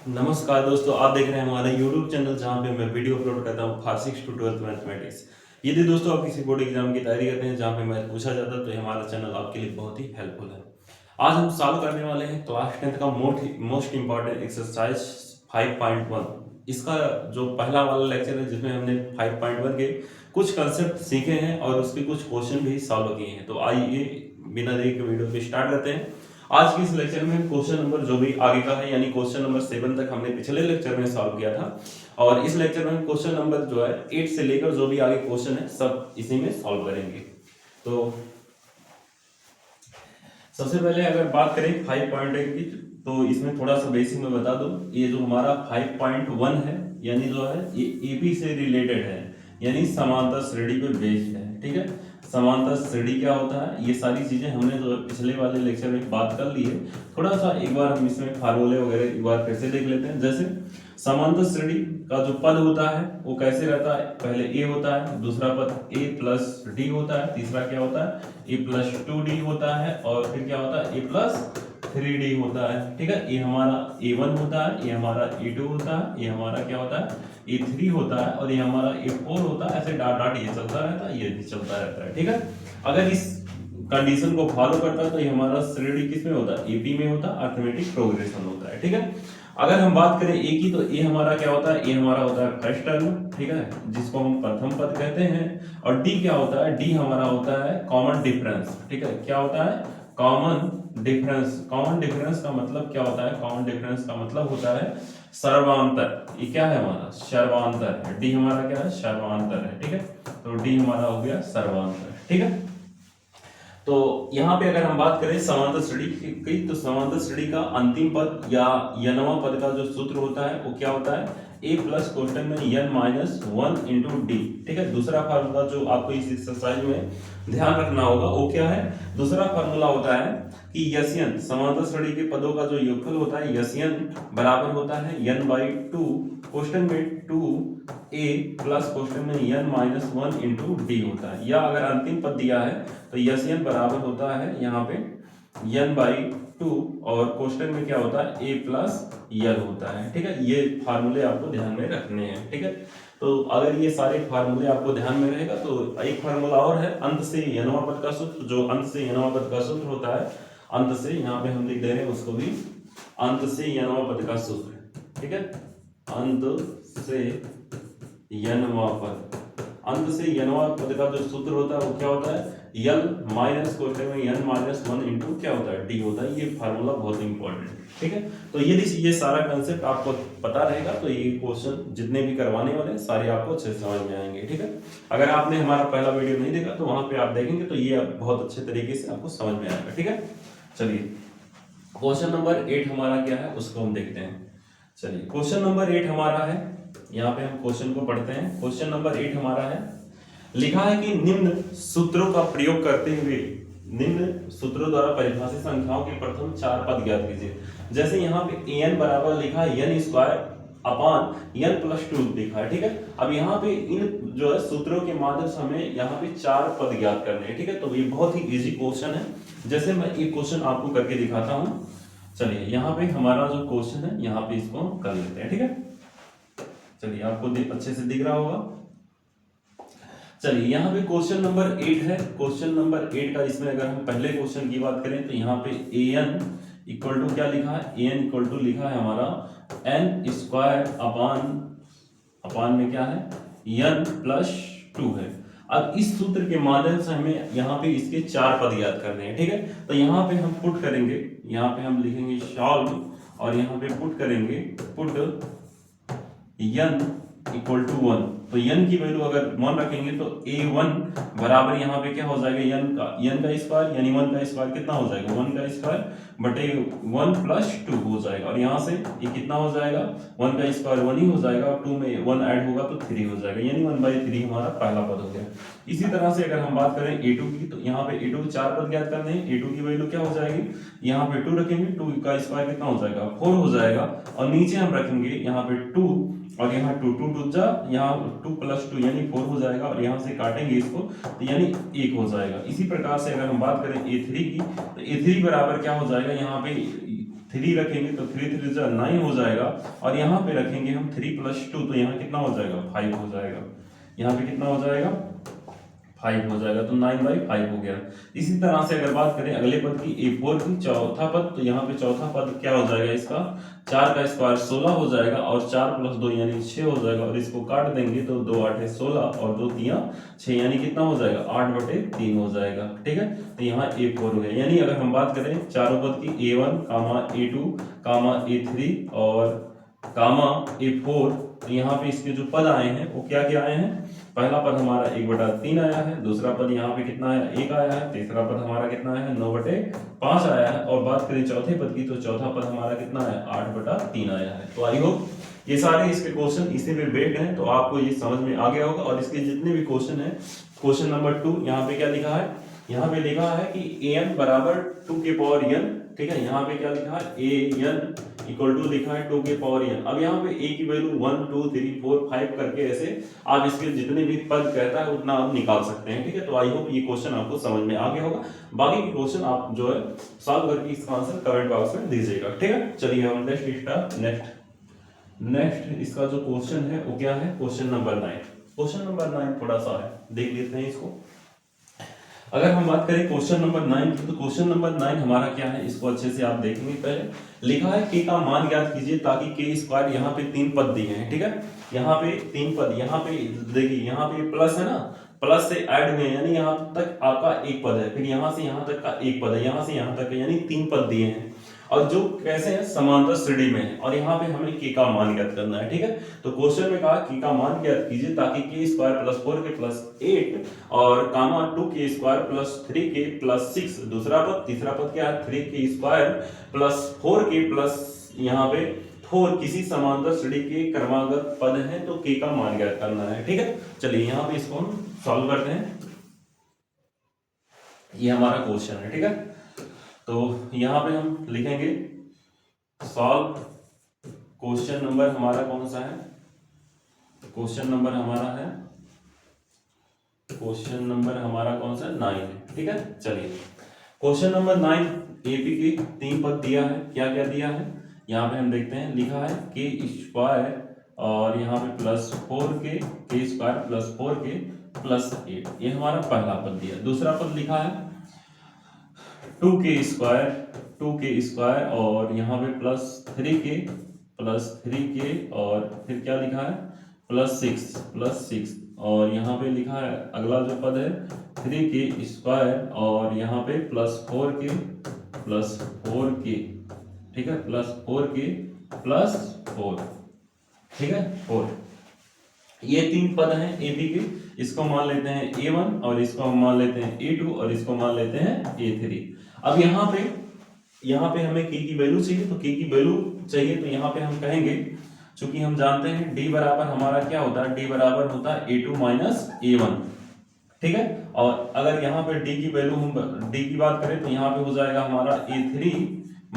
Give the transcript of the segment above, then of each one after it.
नमस्कार दोस्तों, आप देख रहे हैं हमारा YouTube चैनल जहां पे मैं वीडियो अपलोड करता हूं क्लास 6 टू 12th मैथमेटिक्स। यदि दोस्तों आप किसी बोर्ड एग्जाम की तैयारी करते हैं जहां पे मैथ पूछा जाता है तो ये हमारा चैनल आपके लिए बहुत ही हेल्पफुल है। आज हम सॉल्व करने वाले हैं क्लास 10th का मोस्ट इंपॉर्टेंट एक्सरसाइज 5.1। इसका जो पहला वाला लेक्चर है जिसमें हमने 5.1 के कुछ कंसेप्ट सीखे हैं और उसके कुछ क्वेश्चन भी सॉल्व किए हैं। तो आइए बिना देरी के वीडियो को स्टार्ट करते हैं। आज के इस लेक्चर में क्वेश्चन नंबर जो भी आगे का है यानी क्वेश्चन नंबर 7 तक हमने पिछले लेक्चर में सॉल्व किया था और इस लेक्चर में क्वेश्चन नंबर जो है 8 से लेकर जो भी आगे क्वेश्चन है सब इसी में सॉल्व करेंगे। तो सबसे पहले अगर बात करें 5.1 की तो इसमें थोड़ा सा बेसिक में बता दूं। ये जो हमारा 5.1 है यानी जो है ये एपी से रिलेटेड है यानी समांतर श्रेणी पे बेस्ड है। ठीक है, समांतर श्रेणी क्या होता है ये सारी चीजें हमने जो पिछले वाले लेक्चर में बात कर ली है। थोड़ा सा एक बार हम इसमें फार्मूले वगैरह एक बार फिर से देख लेते हैं। जैसे समांतर श्रेणी का जो पद होता है वो कैसे रहता है, पहले ए होता है, दूसरा पद ए प्लस डी होता है, तीसरा क्या होता है ए प्लस 2d होता है और फिर क्या होता है ए प्लस 3d होता है। ठीक है, ये हमारा a1 होता है, ये हमारा a2 होता है, ये हमारा क्या होता है a3 होता है और ये हमारा a4 होता है। ऐसे डॉट डॉट ये चलता रहता है, ये भी चलता रहता है। ठीक है, अगर इस कंडीशन को फॉलो करता है तो ये हमारा श्रेणी किस में होता है एपी में होता है, अर्थमेटिक प्रोग्रेशन होता है। ठीक है, अगर हम बात करें ए की तो ए हमारा क्या होता है, ए हमारा होता है फर्स्ट टर्म। ठीक है, जिसको हम प्रथम पद कहते हैं। और डी क्या होता है, डी हमारा होता है कॉमन डिफरेंस। ठीक है, क्या होता है कॉमन डिफरेंस। कॉमन डिफरेंस का मतलब क्या होता है, कॉमन डिफरेंस का मतलब होता है सर्वांतर। ये क्या है हमारा सर्वांतर है, डी हमारा क्या है सर्वांतर है। ठीक है, तो डी हमारा हो गया सर्वांतर। ठीक है, तो यहाँ पे अगर हम बात करें समांतर श्रेणी की तो समांतर श्रेणी का अंतिम पद या यनवा पद का जो सूत्र होता है वो क्या होता है a प्लस कोष्टक में n माइनस 1 इंटू डी। ठीक है, दूसरा फार्मूला जो आपको इस एक्सरसाइज में ध्यान रखना होगा वो क्या है, दूसरा फार्मूला होता है कि यस्यन समांतर श्रेणी के पदों का जो योगफल होता है यस्यन बराबर होता है n बाई 2 कोष्टक में 2a प्लस कोष्टक में n माइनस 1 इंटू डी होता है। या अगर अंतिम पद दिया है तो यस्यन बराबर होता है यहाँ पे n बाई 2 और कोष्टक में क्या होता है a प्लस यल होता है। ठीक है, ये फार्मूले आपको ध्यान में रखने हैं। ठीक है, तो अगर ये सारे फार्मूले आपको ध्यान में रहेगा तो एक फार्मूला और है अंत से यनवा पद का सूत्र। जो अंत से यनवा पद का सूत्र होता है, अंत से यहाँ पे हम लिख दे रहे हैं उसको भी अंत से यनवा पद का सूत्र। ठीक है, अंत से यनवा पद, अंत से यनवा पद का जो सूत्र होता है वो क्या होता है यल माइनस कोष्टक में n माइनस 1 इंटू क्या होता है डी होता है। ये फार्मूला बहुत इंपॉर्टेंट है। ठीक है, तो यदि ये सारा कंसेप्ट आपको पता रहेगा तो ये क्वेश्चन जितने भी करवाने वाले हैं सारे आपको अच्छे से समझ में आएंगे। ठीक है, अगर आपने हमारा पहला वीडियो नहीं देखा तो वहां पे आप देखेंगे तो ये बहुत अच्छे तरीके से आपको समझ में आएगा। ठीक है, चलिए क्वेश्चन नंबर 8 हमारा क्या है उसको हम देखते हैं। चलिए क्वेश्चन नंबर 8 हमारा है, यहाँ पे हम क्वेश्चन को पढ़ते हैं। क्वेश्चन नंबर 8 हमारा है, लिखा है कि निम्न सूत्रों का प्रयोग करते हुए निम्न सूत्रों द्वारा परिभाषित संख्याओं के प्रथम 4 पद ज्ञात कीजिए। जैसे यहाँ पे an बराबर लिखा है n square upon n plus 2 लिखा है। ठीक है, अब यहाँ पे इन जो है सूत्रों के माध्यम से हमें यहाँ पे 4 पद ज्ञात करने हैं। ठीक है, तो ये बहुत ही इजी क्वेश्चन है। जैसे मैं एक क्वेश्चन आपको करके दिखाता हूँ। चलिए यहाँ पे हमारा जो क्वेश्चन है यहाँ पे इसको हम कर लेते हैं। ठीक है, चलिए आपको अच्छे से दिख रहा होगा। चलिए यहाँ पे क्वेश्चन नंबर 8 है। क्वेश्चन नंबर 8 का इसमें अगर हम पहले क्वेश्चन की बात करें तो यहाँ पे an इक्वल टू क्या लिखा है, an इक्वल टू लिखा है हमारा n स्क्वायर अपान में क्या है n प्लस 2 है। अब इस सूत्र के माध्यम से हमें यहाँ पे इसके 4 पद याद करने हैं। ठीक है, तो यहाँ पे हम पुट करेंगे, यहाँ पे हम लिखेंगे सॉल्व और यहाँ पे पुट करेंगे पुट n इक्वल टू 1। तो n की वैल्यू अगर 1 रखेंगे तो a1 बराबर यहाँ पे क्या हो जाएगा n का स्क्वायर यानी 1 का स्क्वायर कितना हो जाएगा 1 का स्क्वायर बटे 1 प्लस 2 हो जाएगा। और यहाँ से ये कितना हो जाएगा 1 का स्क्वायर 1 ही हो जाएगा और 2 में 1 ऐड होगा तो 3 हो जाएगा यानी 1/3 हमारा पहला पद हो गया। इसी तरह से अगर हम बात करें a2 की तो यहाँ पे a2 के 4 पद ज्ञात करने हैं। a2 की वैल्यू क्या हो जाएगी, यहाँ पे 2 रखेंगे 2 का स्क्वायर कितना हो जाएगा 4 हो जाएगा और नीचे हम रखेंगे यहाँ पे 2 और यहाँ 2 2 2 जा यहाँ 2 प्लस 2 यानी 4 हो जाएगा और यहाँ से काटेंगे इसको तो यानी 1 हो जाएगा। इसी प्रकार से अगर हम बात करें a3 की तो a3 बराबर क्या हो जाएगा, यहाँ पे 3 रखेंगे तो 3 3 जा 9 हो जाएगा, और यहाँ पे रखेंगे हम 3 + 2 तो यहाँ कितना हो जाएगा 5 हो जाएगा, यहाँ पे कितना हो जाएगा 5 हो जाएगा, तो 9/5 हो गया। इसी तरह से अगर बात करें अगले पद की A4 की, चौथा पद, तो यहाँ पे चौथा पद क्या हो जाएगा इसका 4 का स्क्वायर 16 हो जाएगा, और 4 + 2 यानी 6 हो जाएगा, और इसको काट देंगे तो 2 8 16 और 2 3 6 यानी कितना हो जाएगा 8/3 हो जाएगा। ठीक है, तो यहाँ A4 हो गया। यानी अगर हम बात करें चारों पद की A1, A2, A3 और A4, तो यहाँ पे इसके जो पद आए हैं वो क्या क्या आए हैं, पहला पद हमारा 1/3 आया है, दूसरा पद यहाँ पे कितना आया 1 आया है, तीसरा पद हमारा कितना आया है 9/5 आया है, और बात करें चौथे पद की तो चौथा पद हमारा कितना है 8/3 आया है। तो आई होप ये सारे इसके क्वेश्चन इसी में बेस्ड हैं, तो आपको ये समझ में आ गया होगा। और इसके जितने भी क्वेश्चन हैं, क्वेश्चन नंबर 2 यहाँ पे क्या लिखा है, यहाँ पे लिखा है कि an बराबर 2n, ठीक है, यहाँ पे क्या लिखा है an = लिखा है 2n। अब यहाँ पे a की वैल्यू 1 2 3 4 5 करके ऐसे आप इसके जितने भी पद कहता है उतना आप निकाल सकते हैं। ठीक है, तो आई होप ये क्वेश्चन आपको समझ में आ गया होगा। बाकी के क्वेश्चन आप जो है सॉल्व करके इसका आंसर कमेंट बॉक्स में दीजिएगा। ठीक है, चलिए हम नेक्स्ट इसका जो क्वेश्चन है वो क्या है, क्वेश्चन नंबर 9। क्वेश्चन नंबर 9 थोड़ा सा है, देख लेते हैं इसको। अगर हम बात करें क्वेश्चन नंबर 9 की, तो क्वेश्चन नंबर 9 हमारा क्या है, इसको अच्छे से आप देखेंगे। पहले लिखा है k का मान ज्ञात कीजिए ताकि k², यहाँ पे 3 पद दिए हैं। ठीक है, यहाँ पे 3 पद, यहाँ पे देखिए यहाँ पे प्लस है ना, प्लस से ऐड में यानी यहाँ तक आपका एक पद है, फिर यहाँ से यहाँ तक का एक पद है, यहाँ से यहाँ तक यानी 3 पद दिए हैं, और जो कैसे हैं समांतर श्रेणी में है, और यहाँ पे हमें k का मान ज्ञात करना है। ठीक है, तो क्वेश्चन में कहा k का मान ज्ञात कीजिए ताकि k² + 4k + 8 और 2k² + 3k + 6, दूसरा पद, तीसरा पद क्या है 3k² + 4k + यहाँ पे 4 किसी समांतर श्रेणी के क्रमागत पद हैं, तो k का मान ज्ञात करना है। ठीक है, चलिए यहाँ पे इसको हम सॉल्व करते हैं। ये हमारा क्वेश्चन है। ठीक है, तो यहाँ पे हम लिखेंगे सॉल्व। क्वेश्चन नंबर हमारा कौन सा है, क्वेश्चन नंबर हमारा है, क्वेश्चन नंबर हमारा कौन सा 9 है। ठीक है, चलिए क्वेश्चन नंबर 9 एपी के 3 पद दिया है, क्या क्या दिया है यहाँ पे हम देखते हैं। लिखा है k² और यहाँ पे +4k, k² + 4k + 8, ये हमारा पहला पद दिया। दूसरा पद लिखा है 2k² और यहाँ पे +3k और फिर क्या लिखा है +6 और यहाँ पे लिखा है अगला जो पद है 3k² और यहाँ पे +4k + 4k। ठीक है, +4k + 4, ठीक है 4। ये 3 पद हैं ए बी के, इसको मान लेते हैं A1 और इसको हम मान लेते हैं A2 और इसको मान लेते हैं A3। अब यहाँ पे हमें k की वैल्यू चाहिए, तो k की वैल्यू चाहिए तो यहाँ पे हम कहेंगे, चूंकि हम जानते हैं d बराबर हमारा क्या होता है, d बराबर होता है A2 - A1। ठीक है, और अगर यहाँ पे d की वैल्यू हम d की बात करें तो यहाँ पे हो जाएगा हमारा A3 -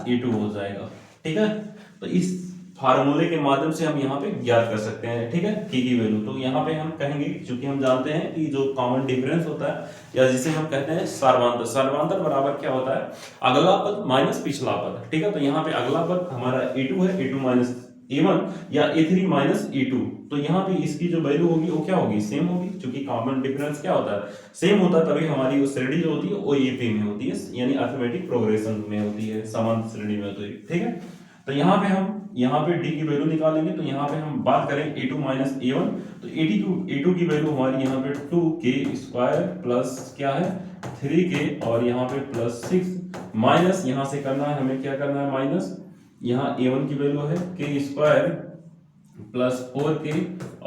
A2 हो जाएगा। ठीक है, तो इस फार्मूले के माध्यम से हम यहाँ पे ज्ञात कर सकते हैं। ठीक है, k की वैल्यू, तो यहाँ पे हम कहेंगे क्योंकि हम जानते हैं कि जो कॉमन डिफरेंस होता है या जिसे हम कहते हैं सर्वांतर बराबर क्या होता है, अगला पद माइनस पिछला पद। ठीक है, तो यहाँ पे अगला पद हमारा A2 है, A2 - A1 या A3 - A2, तो यहाँ पे इसकी जो वैल्यू होगी वो क्या होगी, सेम होगी, क्योंकि कॉमन डिफरेंस क्या होता है, सेम होता है, तभी हमारी वो श्रेणी जो होती है वो AP में होती है, यानी अरिथमेटिक प्रोग्रेशन में होती है, समान श्रेणी में होती है। ठीक है, तो यहाँ पे हम d की वैल्यू निकालेंगे, तो यहाँ पे हम बात करें A2 - A1, तो A2 की वैल्यू हमारी यहाँ पे 2k² प्लस क्या है 3k और यहाँ पे +6 माइनस यहाँ से करना है, हमें क्या करना है माइनस, यहाँ A1 की वैल्यू है k² + 4k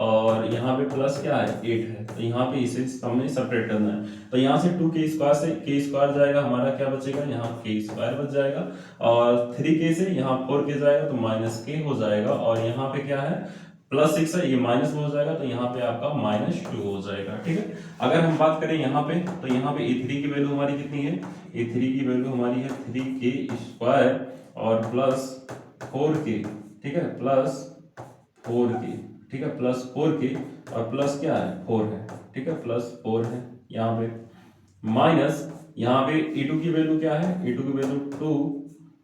और यहाँ पे प्लस क्या है 8 है, तो यहाँ पे इसे हमने सेपरेट करना है, तो यहाँ से 2k² से k² जाएगा, हमारा क्या बचेगा यहाँ k² बच जाएगा, और 3k से यहाँ 4k जाएगा तो -k हो जाएगा, और यहाँ पे क्या है +6 है, ये माइनस में हो जाएगा, तो यहाँ पे आपका -2 हो जाएगा। ठीक है, अगर हम बात करें यहाँ पे, तो यहाँ पे A3 की वैल्यू हमारी कितनी है, A3 की वैल्यू हमारी है 3k² और +4k। ठीक है, +4k, ठीक है +4k और प्लस क्या है 4 है। ठीक है, +4 है, यहाँ पे माइनस यहाँ पे A2 की वैल्यू क्या है, A2 की वैल्यू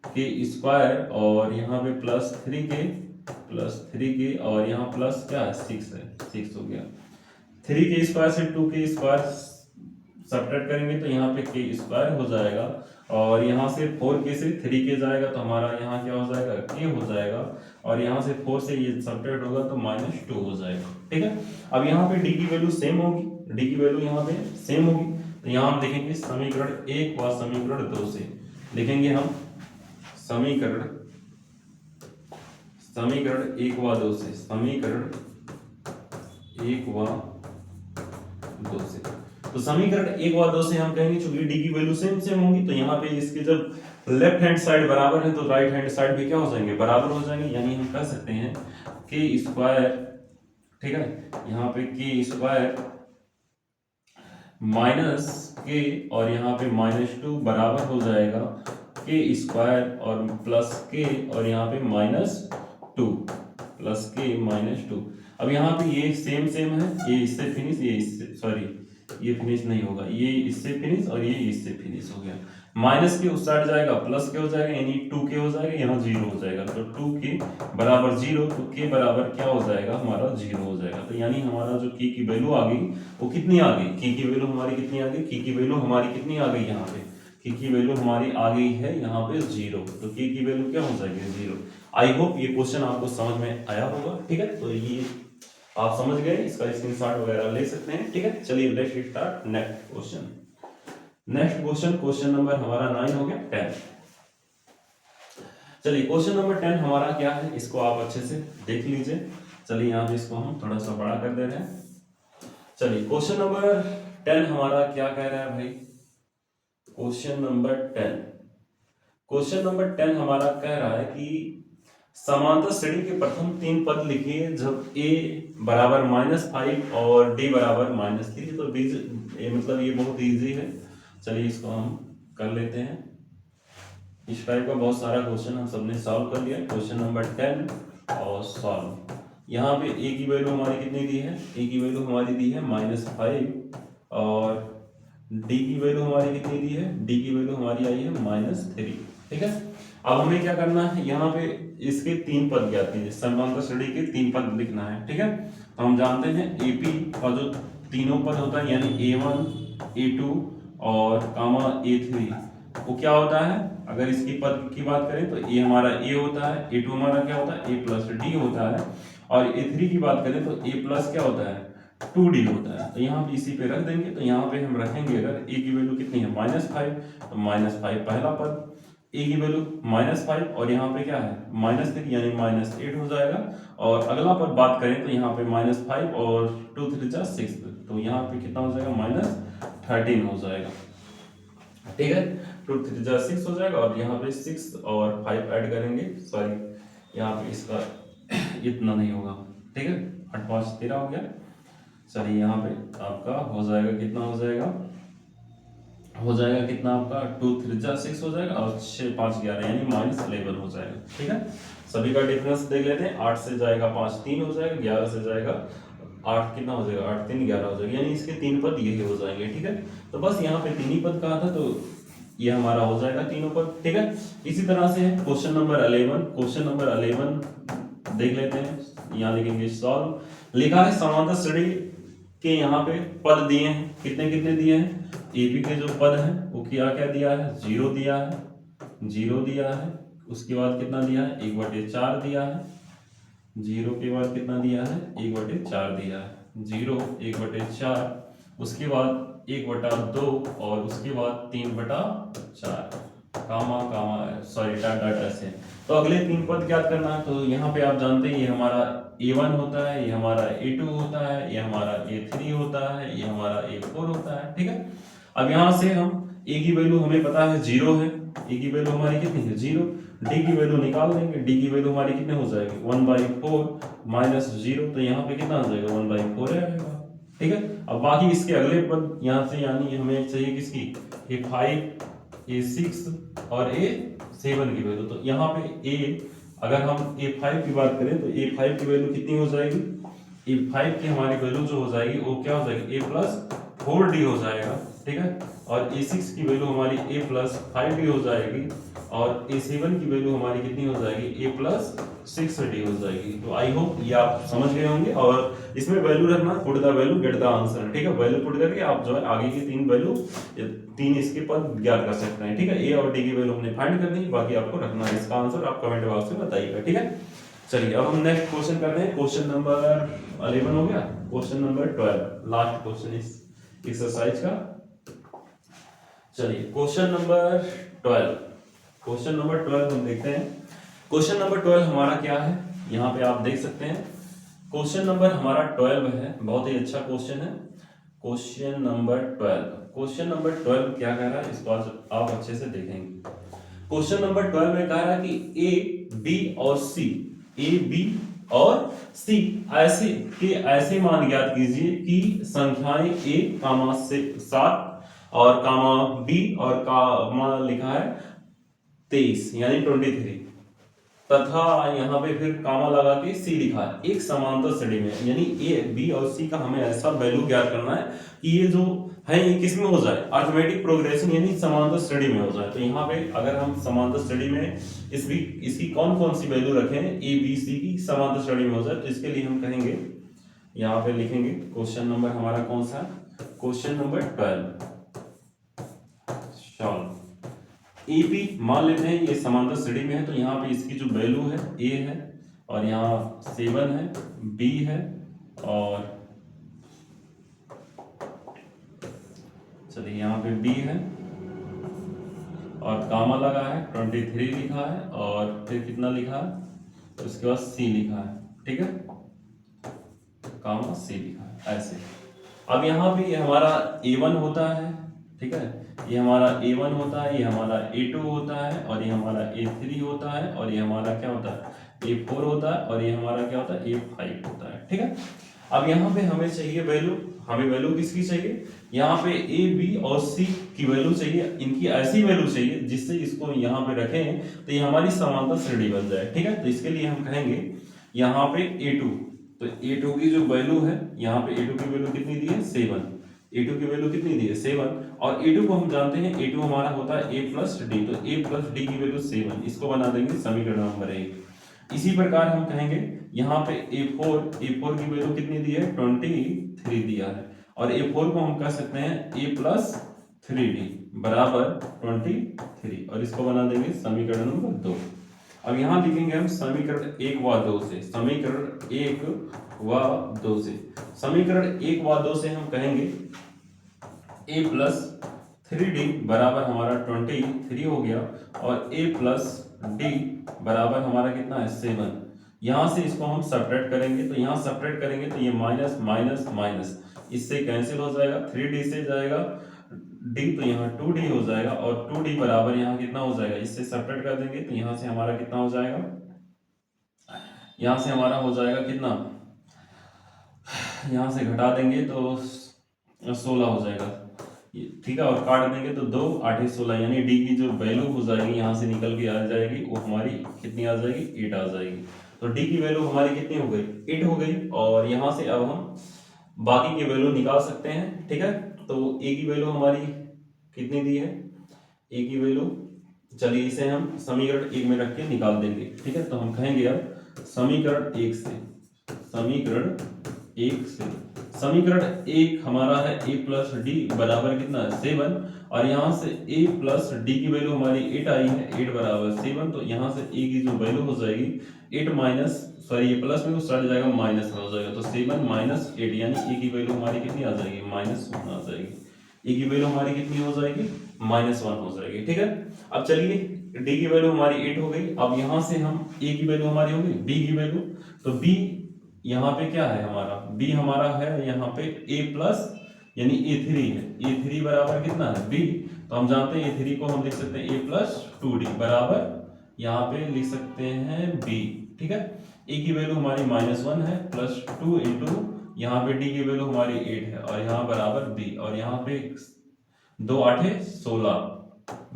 के स्क्वायर और यहाँ पे +3 के और यहाँ प्लस क्या है 6 है, 6 हो गया। 3 के स्क्वायर से 2 के स्क्वायर सब्ट्रैक्ट करेंगे तो यहाँ पे के स्क्वायर हो जाएगा और यहाँ से 4 के से 3 के जाएगा तो हमारा यहाँ क्या हो जाएगा के हो जाएगा और यहाँ से 4 से ये सब्ट्रैक्ट होगा तो -2 हो जाएगा। ठीक है, अब यहाँ पे डी की वैल्यू सेम होगी, डी की वैल्यू यहाँ पे सेम होगी तो यहाँ हम देखेंगे समीकरण 1 व समीकरण 2 से लिखेंगे हम समीकरण 1 व 2 से, समीकरण 1 व 2 से। तो समीकरण 1 व 2 से हम कहेंगे चूंकि डी की वैल्यू सेम सेम होगी तो यहाँ पे इसके जब लेफ्ट हैंड साइड बराबर है तो राइट हैंड साइड भी क्या हो जाएंगे बराबर हो जाएंगे, यानी हम कह सकते हैं के स्क्वायर, ठीक है, यहाँ पे के स्क्वायर माइनस के और यहाँ पे -2 बराबर हो जाएगा के स्क्वायर और प्लस के और यहाँ पे -2 प्लस के -2। अब यहाँ पे ये सेम सेम है, ये इससे फिनिश, ये इससे सॉरी ये फिनिश नहीं होगा, ये इससे फिनिश और ये इससे फिनिश हो गया। माइनस के उस साइड जाएगा प्लस के हो जाएगा यानी 2 के हो जाएगा, यहाँ 0 हो जाएगा तो 2 के बराबर 0 तो के बराबर क्या हो जाएगा हमारा 0 हो जाएगा। तो यानी हमारा जो के की वैल्यू आ गई वो कितनी आ गई, के की वैल्यू हमारी कितनी आ गई, के की वैल्यू हमारी कितनी आ गई, यहाँ पे के की वैल्यू हमारी आ गई है यहाँ पे 0, तो के की वैल्यू क्या हो जाएगी 0। आई होप ये क्वेश्चन आपको समझ में आया होगा। ठीक है, तो ये आप समझ गए, इसका स्क्रीनशॉट वगैरह ले सकते हैं। ठीक है, चलिए let's start next question. Next question, question number हमारा 9 हो गया 10। चलिए क्वेश्चन नंबर 10 हमारा क्या है, इसको आप अच्छे से देख लीजिए। चलिए यहाँ पे इसको हम थोड़ा सा बड़ा कर दे रहे हैं। चलिए क्वेश्चन नंबर 10 हमारा क्या कह रहा है भाई, क्वेश्चन नंबर 10 हमारा कह रहा है कि समांतर श्रेणी के प्रथम 3 पद लिखिए जब a बराबर -5 और d बराबर -3। तो मतलब ये बहुत इजी है, चलिए इसको हम कर लेते हैं। इस टाइप का बहुत सारा क्वेश्चन हम सबने सॉल्व कर लिया। क्वेश्चन नंबर 10 और सॉल्व। यहाँ पे a की वैल्यू हमारी कितनी दी है, a की वैल्यू हमारी दी है -5 और d की वैल्यू हमारी कितनी दी है, d की वैल्यू हमारी आई है -3। ठीक है, अब हमें क्या करना है, यहाँ पे इसके 3 पद ज्ञात कीजिए, समांतर श्रेणी के 3 पद लिखना है। ठीक है, तो हम जानते हैं AP का जो तीनों पद होता है यानी A1 A2 और कामा A3 वो क्या होता है, अगर इसकी पद की बात करें तो A हमारा A होता है, A2 हमारा क्या होता है A प्लस D होता है और A3 की बात करें तो A प्लस क्या होता है 2D होता है। तो यहाँ पे इसी पे रख देंगे, तो यहाँ पे हम रखेंगे अगर A की वैल्यू कितनी है -5 तो -5 पहला पद, a की वैल्यू -5 और यहाँ पे क्या है -3 यानी -8 हो जाएगा। और अगला पद बात करें तो यहाँ पे -5 और 2 3 जा 6 तो यहाँ पे कितना हो जाएगा -13 हो जाएगा। ठीक है, 2 3 जा 6 हो जाएगा और यहाँ पे 6 और 5 ऐड करेंगे, सॉरी यहाँ पे इसका इतना नहीं होगा। ठीक है, 8 5 13 हो गया। चलिए यहाँ पे आपका हो जाएगा कितना हो जाएगा कितना आपका 2 3 जा 6 हो जाएगा और 6 5 11 यानी -11 हो जाएगा। ठीक है, सभी का डिफरेंस देख लेते हैं। 8 से जाएगा 5 3 हो जाएगा, 11 से जाएगा 8 कितना हो जाएगा 8 3 11 हो जाएगा, यानी इसके 3 पद यही हो जाएंगे। ठीक है, तो बस यहाँ पे 3 ही पद कहा था तो ये हमारा हो जाएगा तीनों पद। ठीक है, इसी तरह से क्वेश्चन नंबर 11, क्वेश्चन नंबर 11 देख लेते हैं। यहाँ लिखेंगे सॉल्व। लिखा है समांतर श्रेणी के यहाँ पे पद दिए हैं, कितने कितने दिए हैं, एपी के जो पद हैं वो क्या क्या दिया है 0 दिया है, उसके बाद कितना दिया है 1/4 दिया है, 0 के बाद कितना दिया है 1/4 दिया है, 0 1/4, उसके बाद 1/2 और उसके बाद 3/4 कामा सॉरी डॉट ऐसे। तो अगले 3 पद ज्ञात करना है। तो यहाँ पे आप जानते हैं ये हमारा A1 होता है, ये हमारा A2 होता है, ये हमारा A3 होता है, ये हमारा A4 होता है। ठीक है, अब यहाँ से हम A की वैल्यू हमें पता है 0 है, A की वैल्यू हमारी कितनी है 0, D की वैल्यू निकाल देंगे, D की वैल्यू हमारी कितने हो जाएगी 1/4 -0 तो यहाँ पे कितना आ जाएगा 1/4 आएगा। ठीक है, अब बाकी इसके अगले पद यहाँ से यानी हमें चाहिए किसकी A5 A6 और A7 की वैल्यू। तो यहाँ पे A अगर हम A5 की बात करें तो A5 की वैल्यू कितनी हो जाएगी, A5 की हमारी वैल्यू जो हो जाएगी वो क्या हो जाएगी A+4D हो जाएगा। ठीक है, और A6 की वैल्यू हमारी A+5D हो जाएगी और A7 की वैल्यू हमारी कितनी हो जाएगी, A+6D हो जाएगी। तो आई होप ये आप समझ गए होंगे। और इसमें वैल्यू रखना, put the value get the answer, ठीक है। वैल्यू पुट करके आप जो है आगे की 3 वैल्यू, 3 इसके पद ज्ञात कर सकते हैं, ठीक है। ए और डी की वैल्यू हमने फाइंड कर दी, बाकी आपको रखना है। इसका आंसर आप कमेंट बॉक्स में बताइएगा, ठीक है। चलिए अब हम नेक्स्ट क्वेश्चन करते हैं। क्वेश्चन नंबर 11 हो गया, क्वेश्चन नंबर 12 लास्ट क्वेश्चन इस एक्सरसाइज का। चलिए क्वेश्चन नंबर 12, क्वेश्चन नंबर 12 हम देखते हैं। क्वेश्चन नंबर 12 हमारा क्या है, यहाँ पे आप देख सकते हैं। क्वेश्चन नंबर हमारा 12 है, बहुत ही अच्छा क्वेश्चन है। क्वेश्चन नंबर 12, क्वेश्चन नंबर 12 क्या कह रहा है, इसको आप अच्छे से देखेंगे। क्वेश्चन नंबर 12 में कह रहा है कि ए, बी और सी, ए, बी और सी ऐसे मान ज्ञात कीजिए कि संख्याएं ए कामा से 7 और कामा बी और कामा लिखा है 23 यानी 23, तथा यहाँ पे फिर कामा लगा के सी लिखा है एक समांतर श्रेणी में, यानी ए, बी और सी का हमें ऐसा वैल्यू ज्ञात करना है कि ये जो है ये किस में हो जाए, अरिथमेटिक प्रोग्रेशन यानी समांतर श्रेणी में हो जाए। तो यहाँ पे अगर हम समांतर श्रेणी में इसकी कौन कौन सी वैल्यू रखें, ए बी सी की समांतर श्रेणी में हो जाए, तो इसके लिए हम कहेंगे, यहाँ पे लिखेंगे क्वेश्चन नंबर हमारा कौन सा है, question number 12 solve. A b मान लेते हैं ये समांतर श्रेणी में है, तो यहाँ पे इसकी जो वैल्यू है ए है और यहाँ 7 है, बी है और चलिए यहाँ पे बी है और गामा लगा है 23 लिखा है और फिर कितना लिखा है, तो उसके बाद सी लिखा है, ठीक है, गामा सी लिखा है ऐसे। अब यहाँ पे ये हमारा A1 होता है, ठीक है, ये हमारा A1 होता है, ये हमारा A2 होता है और ये हमारा A3 होता है और ये हमारा क्या होता है A4 होता है और ये हमारा क्या होता है A5 होता है, ठीक है। अब यहाँ पे हमें चाहिए वैल्यू, हमें वैल्यू किसकी चाहिए, यहाँ पे A, B और C की वैल्यू चाहिए, इनकी ऐसी वैल्यू चाहिए जिससे इसको यहाँ पे रखें तो ये हमारी समांतर श्रेणी बन जाए, ठीक है। तो इसके लिए हम कहेंगे यहाँ पे A2, तो A2 की जो वैल्यू है, यहाँ पे A2 की वैल्यू कितनी दी है 7, A2 की वैल्यू कितनी दी है 7 और A2 को हम जानते हैं A2 हमारा होता है A+D, तो A+D की वैल्यू 7, इसको बना देंगे समीकरण नंबर 1। इसी प्रकार हम कहेंगे यहाँ पे A4 की वैल्यू कितनी दी है 23 दिया है और A4 को हम कह सकते हैं A+3D बराबर 23 और इसको बना देंगे समीकरण नंबर 2। अब यहाँ लिखेंगे हम समीकरण 1 व 2 से, समीकरण 1 व 2 से, समीकरण 1 व 2 से हम कहेंगे A+3D बराबर हमारा 23 हो गया और A+D बराबर हमारा कितना है 7। यहाँ से इसको हम सब्ट्रैक्ट करेंगे, तो यहाँ सब्ट्रैक्ट करेंगे तो ये माइनस माइनस माइनस इससे कैंसिल हो जाएगा, 3D से जाएगा D तो यहाँ 2D हो जाएगा और 2D बराबर यहाँ कितना हो जाएगा, इससे सब्ट्रैक्ट कर देंगे तो यहाँ से हमारा कितना हो जाएगा, यहाँ से हमारा हो जाएगा कितना, यहाँ से घटा देंगे तो 16 हो जाएगा, ठीक है, और काट देंगे तो 2 8 16 यानी डी की जो वैल्यू हो जाएगी यहाँ से निकल के आ जाएगी, वो हमारी कितनी आ जाएगी 8 आ जाएगी। तो डी की वैल्यू हमारी कितनी हो गई 8 हो गई और यहाँ से अब हम बाकी की वैल्यू निकाल सकते हैं, ठीक है। तो ए की वैल्यू हमारी कितनी दी है, ए की वैल्यू, चलिए इसे हम समीकरण 1 में रख के निकाल देंगे, ठीक है। तो हम कहेंगे अब समीकरण 1 से, समीकरण 1 से, समीकरण 1 हमारा है A+D बराबर कितना है 7 और यहाँ से A+D की वैल्यू हमारी 8 आई है, 8 बराबर 7, तो यहाँ से A की जो वैल्यू हो जाएगी 8 माइनस, सॉरी ये प्लस में कुछ जाएगा माइनस में हो जाएगा, तो 7 माइनस 8 यानी A की वैल्यू हमारी कितनी आ जाएगी -1 आ जाएगी, A की वैल्यू हमारी कितनी हो जाएगी -1 हो जाएगी, ठीक है। अब चलिए D की वैल्यू हमारी 8 हो गई, अब यहाँ से हम A की वैल्यू हमारी हो गई, B की वैल्यू, तो B यहाँ पे क्या है हमारा, B हमारा है यहाँ पे A+ यानी A3 है, A3 बराबर कितना है B, तो हम जानते हैं A3 को हम लिख सकते हैं A+2D बराबर यहाँ पे लिख सकते हैं B, ठीक है। A की वैल्यू हमारी -1 है +2 इंटू यहाँ पे D की वैल्यू हमारी 8 है और यहाँ बराबर B और यहाँ पे 2 8 16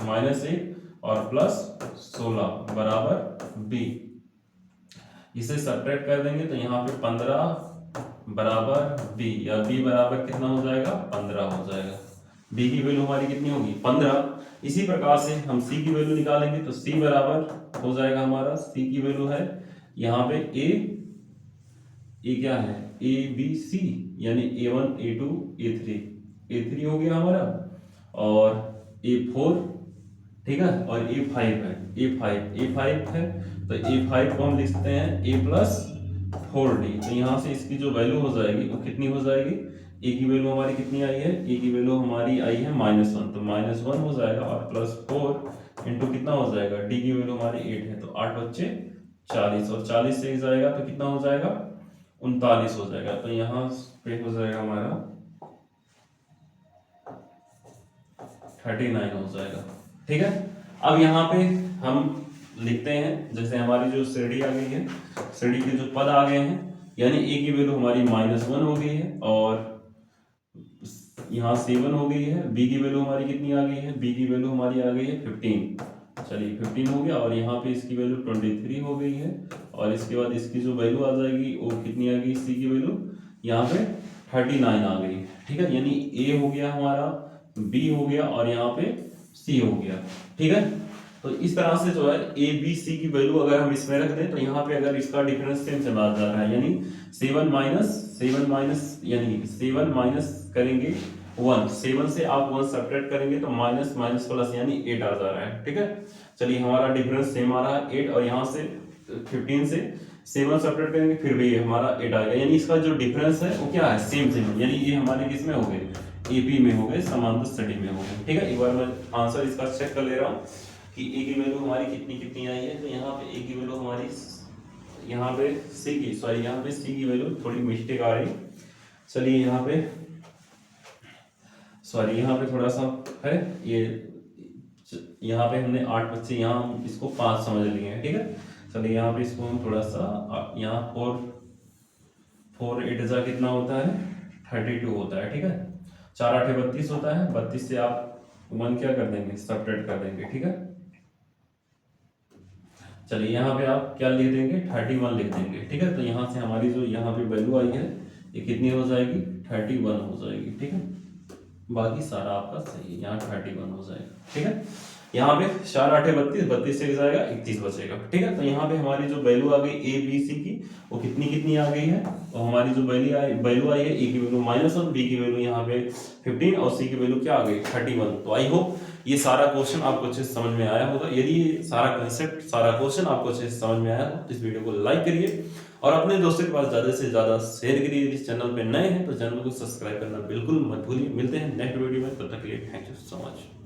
-1 और +16 बराबर B, इसे सब्ट्रैक्ट कर देंगे तो यहाँ पे 15 बराबर B या B बराबर कितना हो जाएगा 15 हो जाएगा। B की वैल्यू हमारी कितनी होगी 15, इसी प्रकार से हम c की वैल्यू निकालेंगे तो c बराबर हो जाएगा हमारा, c की वैल्यू है यहाँ पे ए क्या है, ए बी सी, यानी A1 A2 A3 हो गया हमारा, और A4, ठीक है, और A5 है, A5 है, तो A5 को हम लिख सकते हैं A+4D। तो यहाँ से इसकी जो वैल्यू हो जाएगी वो कितनी हो जाएगी, ए की वैल्यू हमारी कितनी आई है, ए की वैल्यू हमारी आई है -1, तो -1 हो जाएगा, और +4 इंटू कितना हो जाएगा, डी की वैल्यू हमारी 8 है, तो 8 बच्चे 40, और 40 से जाएगा तो कितना हो जाएगा, 39 हो जाएगा। तो यहाँ पे हो जाएगा हमारा 39 हो जाएगा, ठीक है। अब यहाँ पे हम लिखते हैं, जैसे हमारी जो श्रेणी आ गई है, श्रेणी के जो पद आ गए हैं, यानी ए की वैल्यू हमारी -1 हो गई है, और यहाँ 7 हो गई है, बी की वैल्यू हमारी कितनी आ गई है, बी की वैल्यू हमारी आ गई है 15, चलिए 15 हो गया, और यहाँ पे इसकी वैल्यू 23 हो गई है, और इसके बाद इसकी जो वैल्यू आ जाएगी वो कितनी आ गई, सी की वैल्यू यहाँ पे 39 आ गई, ठीक है, यानी ए हो गया हमारा, बी हो गया, और यहाँ पे सी हो गया, ठीक है। तो इस तरह से जो है ए बी सी की वैल्यू अगर हम इसमें रख दें, तो यहाँ पे अगर इसका डिफरेंस सेम चला जा रहा है, यानी 7 माइनस यानी 7 माइनस करेंगे 1, 7 से आप 1 सब्ट्रैक्ट करेंगे तो माइनस माइनस प्लस यानी 8 आ जा रहा है, ठीक है। चलिए हमारा डिफरेंस सेम आ रहा है 8, और यहाँ से 15 से 7 सब्ट्रैक्ट करेंगे फिर भी हमारा 8 आ गया, यानी इसका जो डिफरेंस है वो क्या है, सेम, यानी ये हमारे किस में हो गए, एपी में हो गए, समांतर श्रेणी में हो गए, ठीक है। एक बार मैं आंसर इसका चेक कर ले रहा हूँ कि ए की वैल्यू हमारी कितनी आई है, तो यहाँ पे ए की वैल्यू हमारी, यहाँ पे सी की, सॉरी यहाँ पे सी की वैल्यू थोड़ी मिस्टेक आ रही, चलिए यहाँ पे, सॉरी यहाँ पे थोड़ा सा है ये, यहाँ पे हमने 8 बच्चे, यहाँ हम इसको 5 समझ लिए हैं, ठीक है। चलिए यहाँ पे इसको हम थोड़ा सा, यहाँ 4 8 जा कितना होता है, 32 होता है, ठीक है, 4 8 32 होता है, 32 से आप 1 क्या कर देंगे, सब्ट्रैक्ट कर देंगे, ठीक है। चलिए यहाँ पे आप क्या लिख देंगे, 31 लिख देंगे, ठीक है। तो यहाँ से हमारी जो यहाँ पे वैल्यू आई है ये कितनी हो जाएगी, 31 हो जाएगी, ठीक है। बाकी सारा आपका सही है, यहाँ 31 हो जाएगा, ठीक है। यहाँ पे 4 8 32, 32 से जाएगा 31 बचेगा, ठीक है। तो यहाँ पे हमारी जो वैल्यू आ गई ए बी सी की, वो कितनी आ गई है, तो हमारी जो वैल्यू आई है, ए की वैल्यू -1, बी की वैल्यू यहाँ पे 15, और सी की वैल्यू क्या आ गई 31। तो आई होप ये सारा क्वेश्चन आपको अच्छे से समझ में आया होगा। यदि ये सारा कंसेप्ट, सारा क्वेश्चन आपको अच्छे से समझ में आया हो तो इस वीडियो को लाइक करिए, और अपने दोस्तों के पास ज्यादा से ज्यादा शेयर करिए। इस चैनल पे नए हैं तो चैनल को सब्सक्राइब करना बिल्कुल मत भूलिए। मिलते हैं नेक्स्ट वीडियो में, तब तक के लिए थैंक यू सो मच।